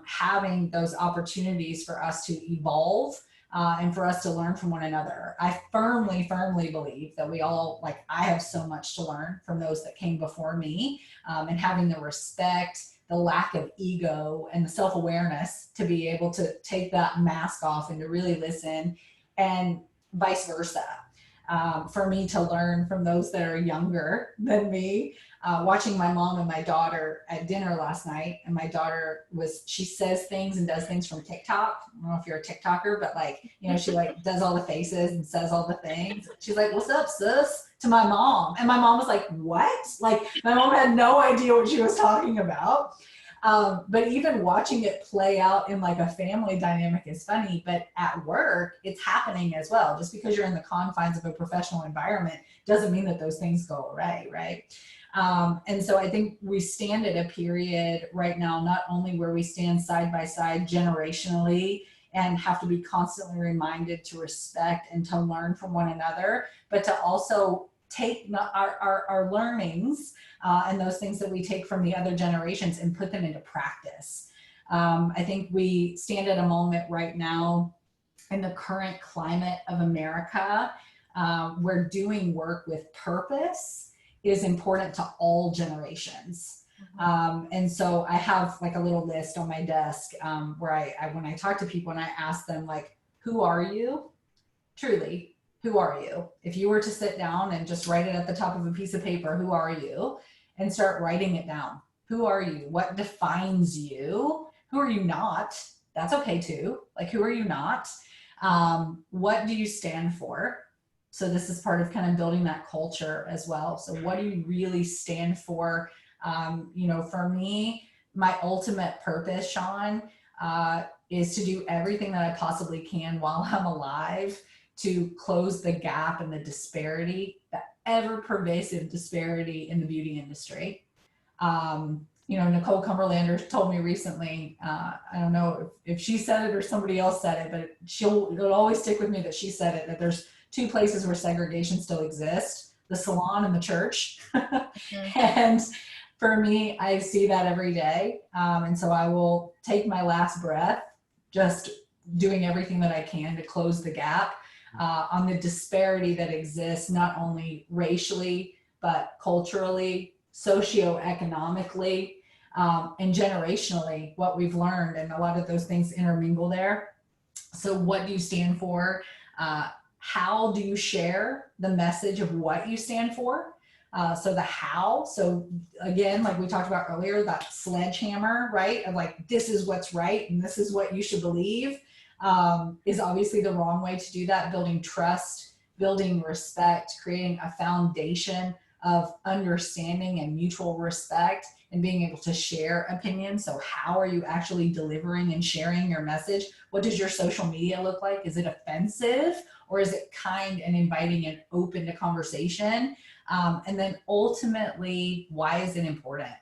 Having those opportunities for us to evolve and for us to learn from one another. I firmly believe that we all, like, I have so much to learn from those that came before me, and having the respect, the lack of ego, and the self-awareness to be able to take that mask off and to really listen, and vice versa. For me to learn from those that are younger than me. Watching my mom and my daughter at dinner last night, and my daughter she says things and does things from TikTok. I don't know if you're a TikToker, but she like does all the faces and says all the things. She's like, "What's up, sis?" to my mom. And my mom was like, "What?" Like, my mom had no idea what she was talking about. But even watching it play out in like a family dynamic is funny, but at work, it's happening as well. Just because you're in the confines of a professional environment doesn't mean that those things go away, right? And so I think we stand at a period right now, not only where we stand side by side generationally and have to be constantly reminded to respect and to learn from one another, but to also take our learnings and those things that we take from the other generations and put them into practice. I think we stand at a moment right now in the current climate of America where doing work with purpose is important to all generations. And so I have like a little list on my desk where when I talk to people and I ask them, like, who are you? Truly, who are you? If you were to sit down and just write it at the top of a piece of paper, who are you? And start writing it down. Who are you? What defines you? Who are you not? That's okay too. Like, who are you not? What do you stand for? So this is part of kind of building that culture as well. So what do you really stand for? For me, my ultimate purpose, Sean, is to do everything that I possibly can while I'm alive to close the gap and the disparity, the ever pervasive disparity in the beauty industry. Nicole Cumberlander told me recently, I don't know if she said it or somebody else said it, but it'll always stick with me that she said it, that there's 2 places where segregation still exists, the salon and the church. And for me, I see that every day. And so I will take my last breath, just doing everything that I can to close the gap on the disparity that exists, not only racially, but culturally, socioeconomically, and generationally, what we've learned. And a lot of those things intermingle there. So what do you stand for? How do you share the message of what you stand for? So the how, so again, like we talked about earlier, that sledgehammer, right? Of like, this is what's right and this is what you should believe, is obviously the wrong way to do that. Building trust, building respect, creating a foundation of understanding and mutual respect, and being able to share opinions. So how are you actually delivering and sharing your message? What does your social media look like? Is it offensive, or is it kind and inviting and open to conversation? And then ultimately, why is it important?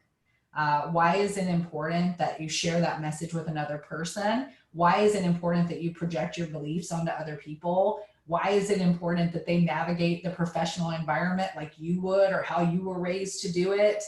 Why is it important that you share that message with another person? Why is it important that you project your beliefs onto other people? Why is it important that they navigate the professional environment like you would, or how you were raised to do it,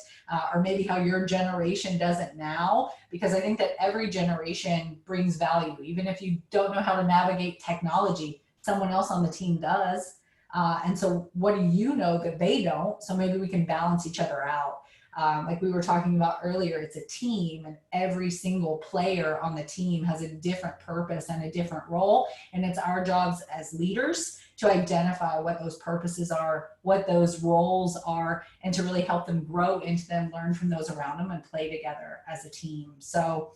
or maybe how your generation does it now? Because I think that every generation brings value. Even if you don't know how to navigate technology, someone else on the team does. And so what do you know that they don't? So maybe we can balance each other out. like we were talking about earlier, it's a team, and every single player on the team has a different purpose and a different role. And it's our jobs as leaders to identify what those purposes are, what those roles are, and to really help them grow into them, learn from those around them, and play together as a team. So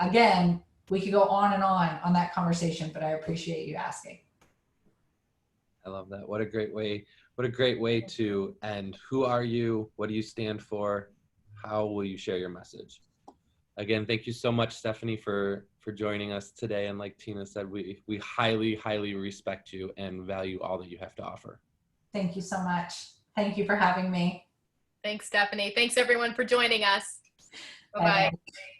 again, we could go on and on that conversation, but I appreciate you asking.
I love that. What a great way to end. Who are you? What do you stand for? How will you share your message? Again, thank you so much, Stephanie, for joining us today. And like Tina said, we highly, highly respect you and value all that you have to offer.
Thank you so much. Thank you for having me.
Thanks, Stephanie. Thanks everyone for joining us. Bye-bye.
Bye-bye.